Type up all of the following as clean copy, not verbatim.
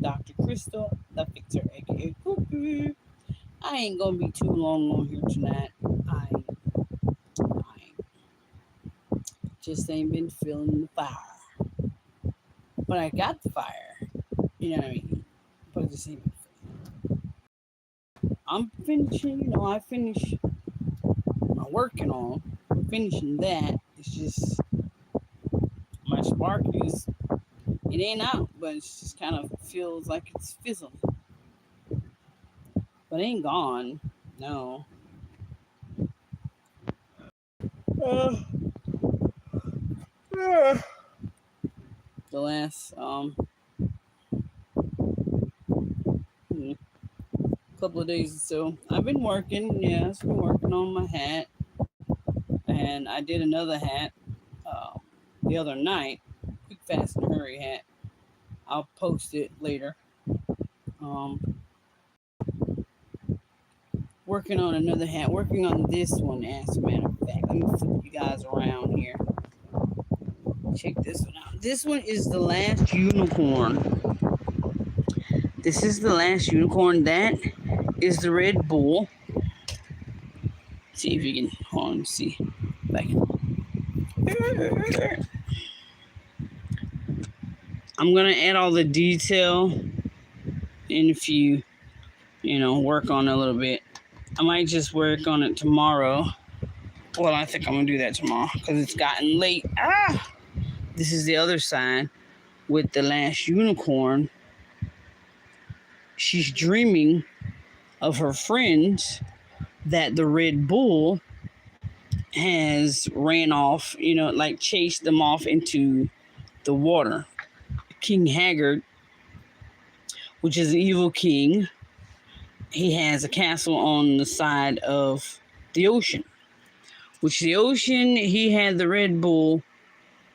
Dr. Chrystal The Fixer, aka Cuckoo. I ain't gonna be too long on here tonight. I just ain't been feeling the fire. But I got the fire. You know what I mean? But I just ain't been I'm finishing, I finish my working on finishing that. It's just my spark is it ain't out, but it just kind of feels like it's fizzling. But it ain't gone. No. Uh, uh, the last hmm, couple of days or so, I've been working. Yeah, I've been working on my hat, and I did another hat uh, the other night. Quick, fast, and hurry hat. I'll post it later. Um, Working on another hat. Working on this one, as a matter of fact. Let me flip you guys around here. Check this one out. This one is the last unicorn. This is the last unicorn. That is the Red Bull. See if you can hold on. See if I can. I'm gonna add all the detail in if you work on it a little bit. I might just work on it tomorrow. Well, I think I'm gonna do that tomorrow because it's gotten late. This is the other side with the last unicorn. She's dreaming of her friends that the Red Bull has ran off, like chased them off into the water. King Haggard, which is the evil king, he has a castle on the side of the ocean, which the ocean, he had the Red Bull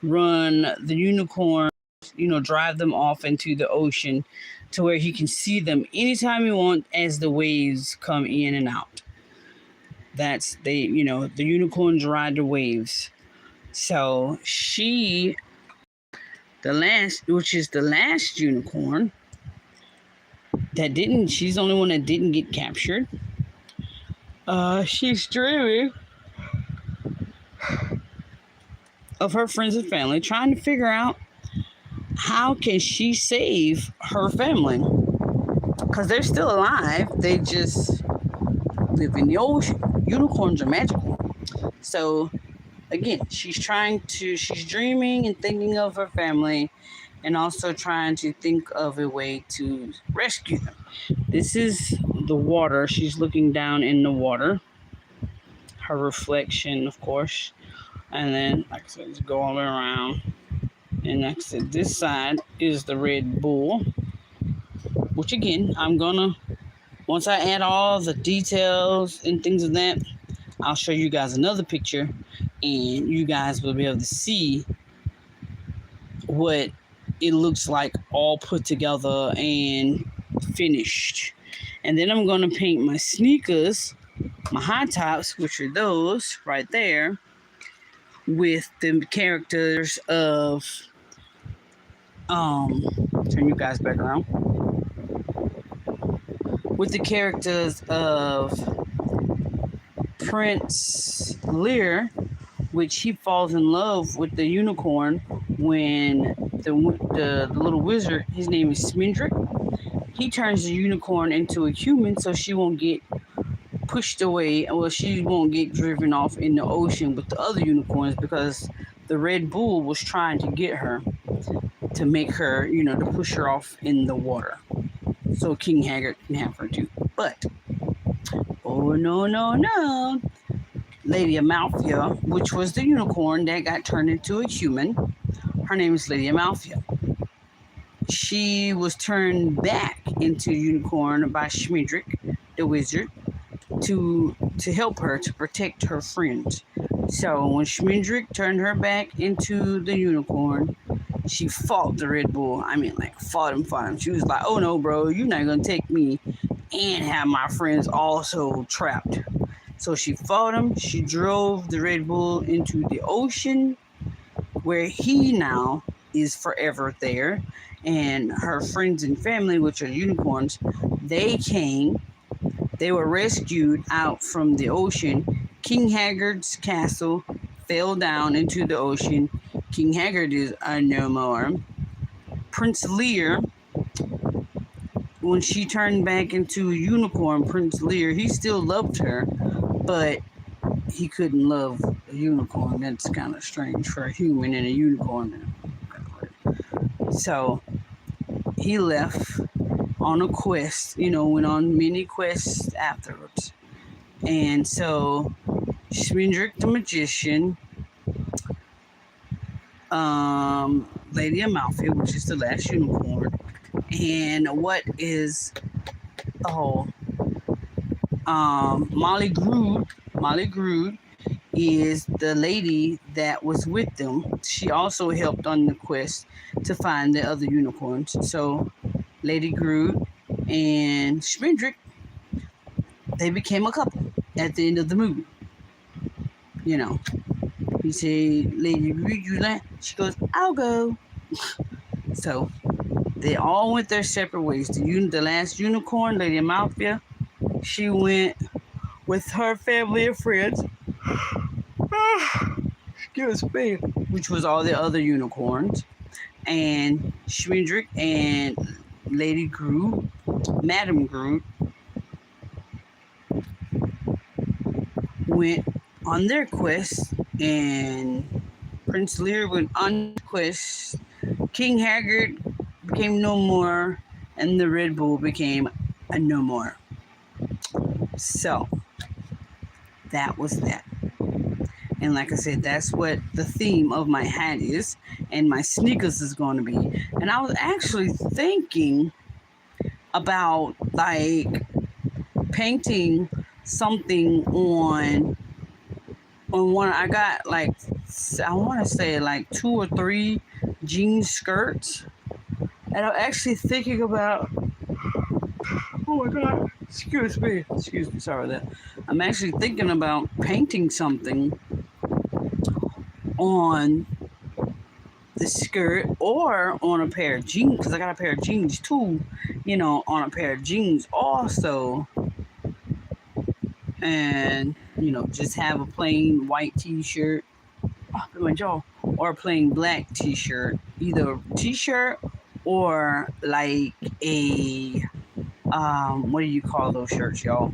run the unicorn, drive them off into the ocean to where he can see them anytime he wants as the waves come in and out. That's the unicorns ride the waves. So she's the last unicorn she's the only one that didn't get captured. She's dreaming of her friends and family, trying to figure out how can she save her family, because they're still alive. They just live in the ocean. Unicorns are magical. So again, she's dreaming and thinking of her family, and also trying to think of a way to rescue them. This is the water. She's looking down in the water. Her reflection, of course. And then, like I said, just go all the way around. And like I said, this side is the Red Bull. Which again, once I add all the details and things of that, I'll show you guys another picture. And you guys will be able to see what it looks like all put together and finished. And then I'm going to paint my sneakers, my high tops, which are those right there, with the characters of turn you guys back around, with the characters of Prince Lear, which he falls in love with the unicorn when the little wizard, his name is Smindrick, he turns the unicorn into a human so she won't get pushed away, well, she won't get driven off in the ocean with the other unicorns, because the Red Bull was trying to get her to make her, to push her off in the water so King Haggard can have her too. But oh no, Lady Amalthea, which was the unicorn that got turned into a human, her name is Lady Amalthea. She was turned back into a unicorn by Schmidrick, the wizard, to help her, to protect her friends. So when Schmidrick turned her back into the unicorn, she fought the Red Bull. I mean, like, fought him. She was like, oh no, bro, you're not going to take me and have my friends also trapped. So she fought him. She drove the Red Bull into the ocean, where he now is forever there. and her friends and family, which are unicorns, they came. They were rescued out from the ocean. King Haggard's castle fell down into the ocean. King Haggard is no more. Prince Lear, when she turned back into a unicorn, Prince Lear, he still loved her, but he couldn't love a unicorn. That's kind of strange for a human and a unicorn. So he left on a quest, went on many quests afterwards. And so Schmendrick the magician, Lady Amalfi, which is the last unicorn, and what is Molly Grood is the lady that was with them. She also helped on the quest to find the other unicorns. So Lady Grood and Schmendrick, they became a couple at the end of the movie. He said, Lady Grood, you land? She goes, I'll go. So they all went their separate ways. The last unicorn, Lady Amalfi, she went with her family and friends. Excuse me. Which was all the other unicorns. And Schmendrick and Lady Grood, Madame Grood, went on their quest, and Prince Lear went on quest. King Haggard became no more, and the Red Bull became a no more. So that was that. And like I said, that's what the theme of my hat is, and my sneakers is going to be. And I was actually thinking about painting something on one. I got I want to say 2 or 3 jean skirts, and I'm actually thinking about. Oh my God! Excuse me, sorry about that. I'm actually thinking about painting something on the skirt or on a pair of jeans, because I got a pair of jeans too, on a pair of jeans also, and just have a plain white t-shirt, my jaw, or a plain black t-shirt, either t-shirt or like a what do you call those shirts, y'all?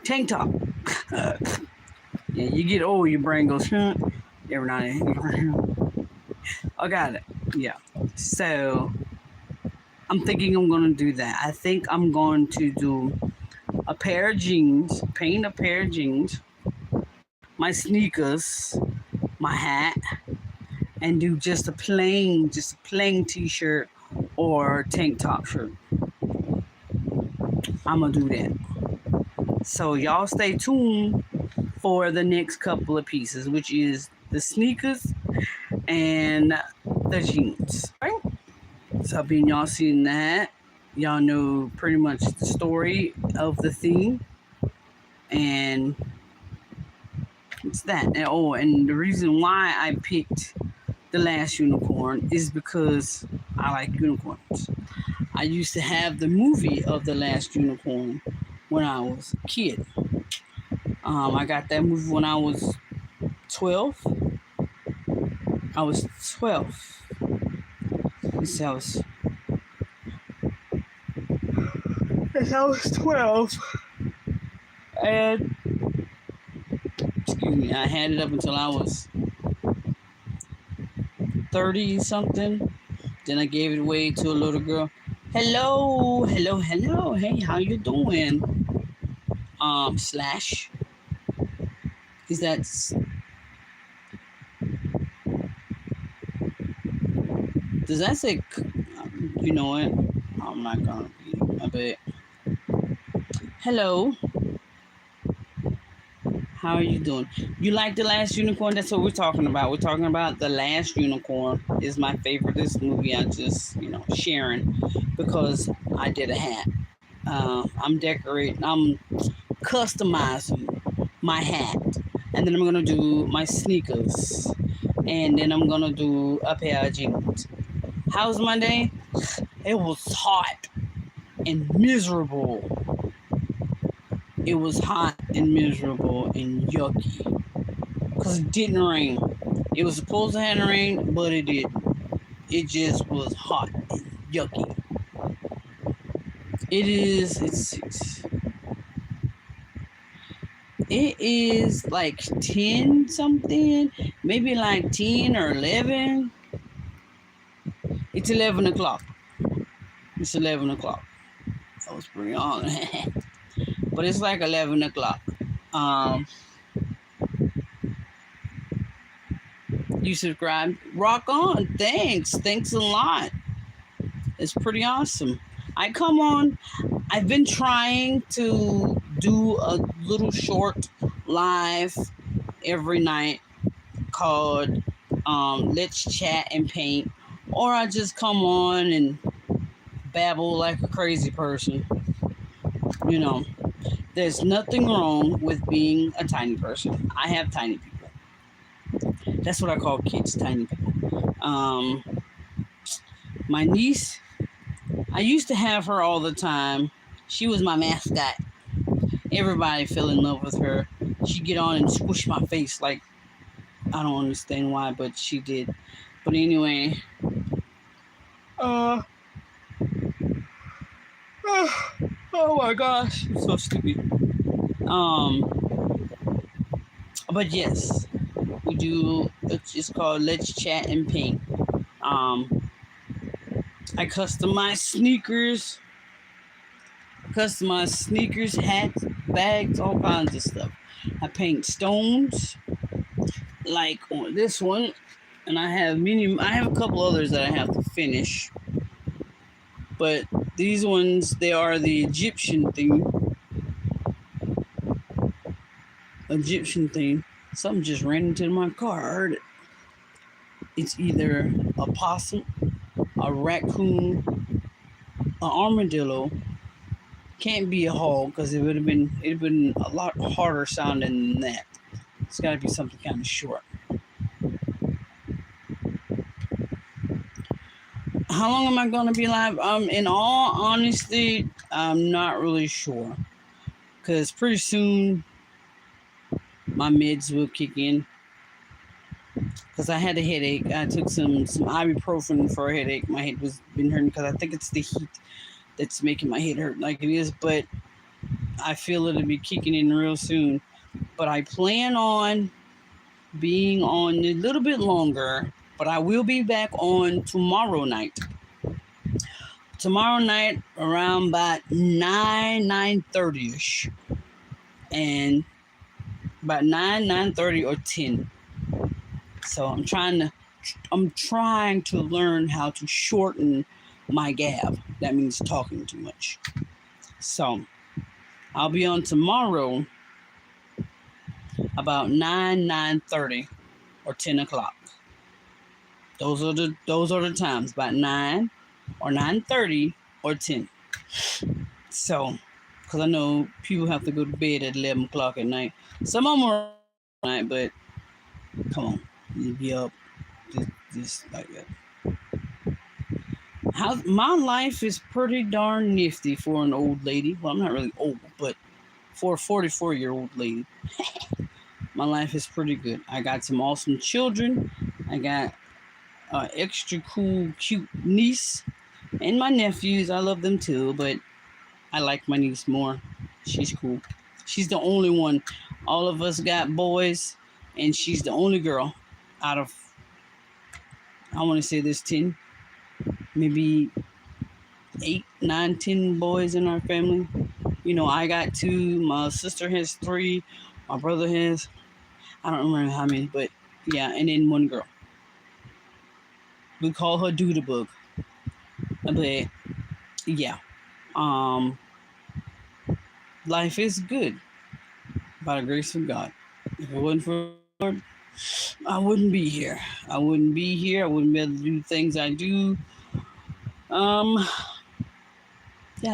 Tank top. Yeah, you get old, your brain goes every now and then. I got it. Yeah. So I'm thinking I'm gonna do that. I think I'm going to do a pair of jeans, paint a pair of jeans, my sneakers, my hat, and do just a plain t-shirt or tank top shirt. I'm gonna do that. So y'all stay tuned for the next couple of pieces, which is the sneakers and the jeans. Right? So being y'all seen that, y'all know pretty much the story of the theme, and it's that. And the reason why I picked The Last Unicorn is because I like unicorns. I used to have the movie of The Last Unicorn when I was a kid. I got that movie when I was 12. I was 12. I was 12. And, excuse me, I had it up until I was 30 something. Then I gave it away to a little girl. Hello. Hey, how you doing? Slash. Is that... Does that say... You know what? I'm not gonna be a bit. Hello. How are you doing? You like The Last Unicorn? That's what we're talking about. We're talking about The Last Unicorn is my favorite. This movie I just, sharing because I did a hat. I'm decorating. I'm customizing my hat and then I'm gonna do my sneakers, and then I'm gonna do a pair of jeans. How's my day? It was hot and miserable. It was hot and miserable and yucky because it didn't rain. It was supposed to have rain, but it didn't. It just was hot and yucky. It is. It is like 10 something, maybe like 10 or 11. It's 11 o'clock. It's 11 o'clock. I was pretty on. But it's like 11 o'clock. Um, you subscribe. Rock on. Thanks. Thanks a lot. It's pretty awesome. I come on. I've been trying to do a little short live every night called Let's Chat and Paint. Or I just come on and babble like a crazy person. You know, there's nothing wrong with being a tiny person. I have tiny people. That's what I call kids, tiny people. My niece, I used to have her all the time. She was my mascot. Everybody fell in love with her. She'd get on and squish my face like, I don't understand why, but she did. But anyway, oh my gosh, I'm so stupid. But yes, we do. It's just called Let's Chat and Paint. I customize sneakers, hats, bags, all kinds of stuff. I paint stones, like on this one, and I have a couple others that I have to finish. But these ones, they are the Egyptian theme. Something just ran into my car. I heard it. It's either a possum, a raccoon, an armadillo. Can't be a hog because it'd been a lot harder sounding than that. It's got to be something kind of short. How long am I going to be live? In all honesty, I'm not really sure. Because pretty soon, my meds will kick in. Because I had a headache. I took some ibuprofen for a headache. My head was been hurting because I think it's the heat that's making my head hurt like it is. But I feel it'll be kicking in real soon. But I plan on being on a little bit longer. But I will be back on tomorrow night. Tomorrow night around about 9:30ish. And about 9:30 or 10. So I'm trying to learn how to shorten my gab. That means talking too much. So I'll be on tomorrow about 9:30 or 10 o'clock. Those are the times, about 9 or 9:30 or 10. So, because I know people have to go to bed at 11 o'clock at night. Some of them are at night, but come on, you be up just like that. My life is pretty darn nifty for an old lady. Well, I'm not really old, but for a 44-year-old lady, my life is pretty good. I got some awesome children. I got an extra cool, cute niece, and my nephews. I love them too, but I like my niece more. She's cool. She's the only one. All of us got boys, and she's the only girl out of, I want to say there's 10, maybe 8, 9, 10 boys in our family. You know, I got 2. My sister has 3. My brother has, I don't remember how many, but yeah, and then 1 girl. We call her Doodabug. But yeah, life is good by the grace of God. If it wasn't for the Lord, I wouldn't be here. I wouldn't be able to do things I do. Yeah,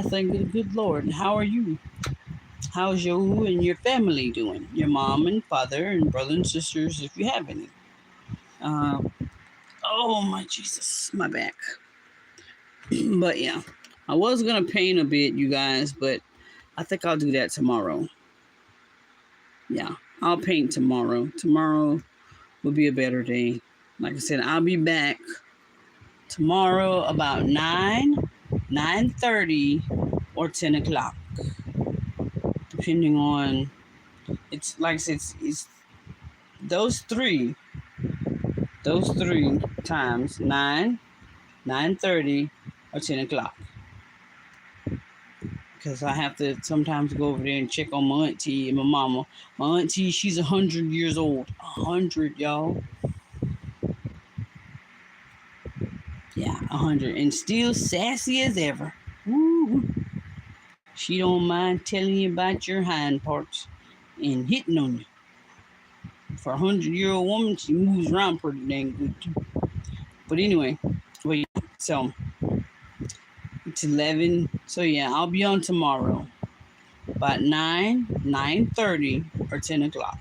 thank the good Lord. How are you? How's you and your family doing? Your mom and father and brothers and sisters, if you have any. Uh, oh my Jesus, my back. But yeah, I was gonna paint a bit, you guys, but I think I'll do that tomorrow. Yeah, I'll paint tomorrow. Tomorrow will be a better day. Like I said, I'll be back tomorrow about 9:30, or 10 o'clock, depending on, it's like I said, it's those three times, 9:30, or 10 o'clock. Because I have to sometimes go over there and check on my auntie and my mama. My auntie, she's 100 years old. 100, y'all. Yeah, 100. And still sassy as ever. Woo. She don't mind telling you about your hind parts and hitting on you. For a 100-year-old woman, she moves around pretty dang good too. But anyway, wait. So it's 11. So yeah, I'll be on tomorrow. About 9:30, or 10 o'clock.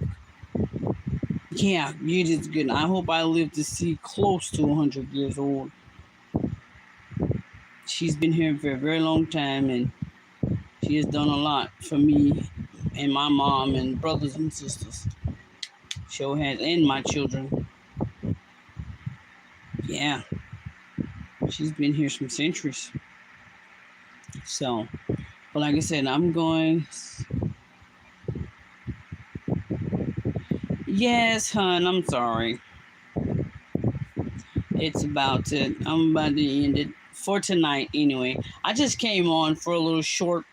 Yeah, you did good. I hope I live to see close to 100 years old. She's been here for a very long time, and she has done a lot for me and my mom and brothers and sisters. Sure has, and my children. Yeah, she's been here some centuries. So, but like I said, I'm going. Yes, hon, I'm sorry. I'm about to end it for tonight anyway. I just came on for a little short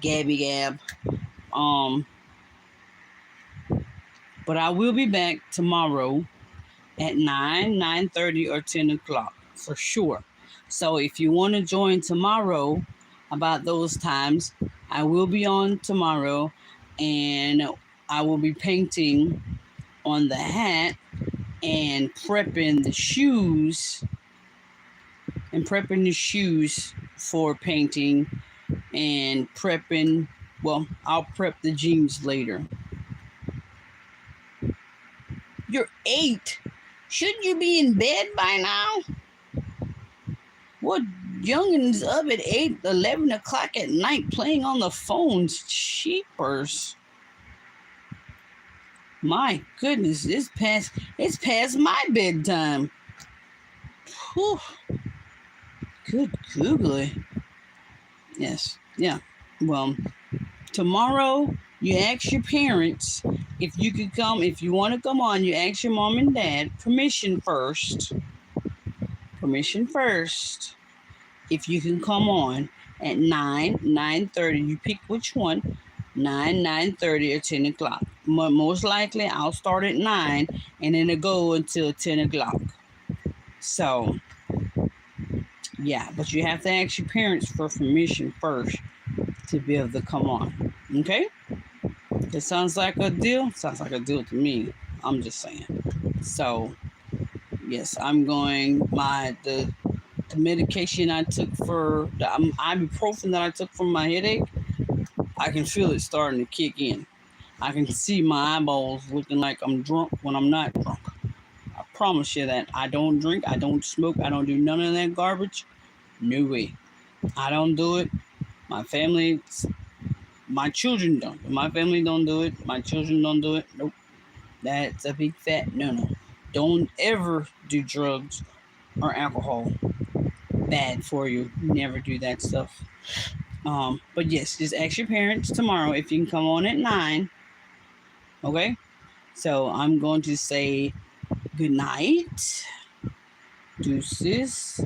gabby gab. But I will be back tomorrow at 9:30, or 10 o'clock for sure. So if you want to join tomorrow about those times, I will be on tomorrow, and I will be painting on the hat and prepping the shoes for painting, and I'll prep the jeans later. You're 8. Shouldn't you be in bed by now? What youngin's up at 8, 11 o'clock at night playing on the phones? Cheapers. My goodness, it's past my bedtime. Whew. Good googly. Yes. Yeah. Well, tomorrow you ask your parents if you could come. If you want to come on, you ask your mom and dad permission first. If you can come on at 9:30, you pick which one. 9:30, or 10 o'clock. Most likely I'll start at 9 and then it'll go until 10 o'clock. So yeah, but you have to ask your parents for permission first to be able to come on. Okay? It sounds like a deal? Sounds like a deal to me. I'm just saying. So yes, I'm going. The medication I took for the ibuprofen that I took for my headache, I can feel it starting to kick in. I can see my eyeballs looking like I'm drunk when I'm not drunk. I promise you that. I don't drink, I don't smoke, I don't do none of that garbage. No way. I don't do it. My children don't. My family don't do it. My children don't do it. Nope. That's a big fat no. Don't ever do drugs or alcohol. Bad for you. Never do that stuff. But yes, just ask your parents tomorrow if you can come on at 9. Okay? So I'm going to say good night. Deuces.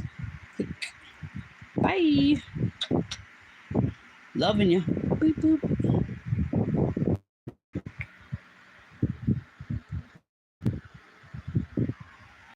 Bye. Loving you. Boop, boop.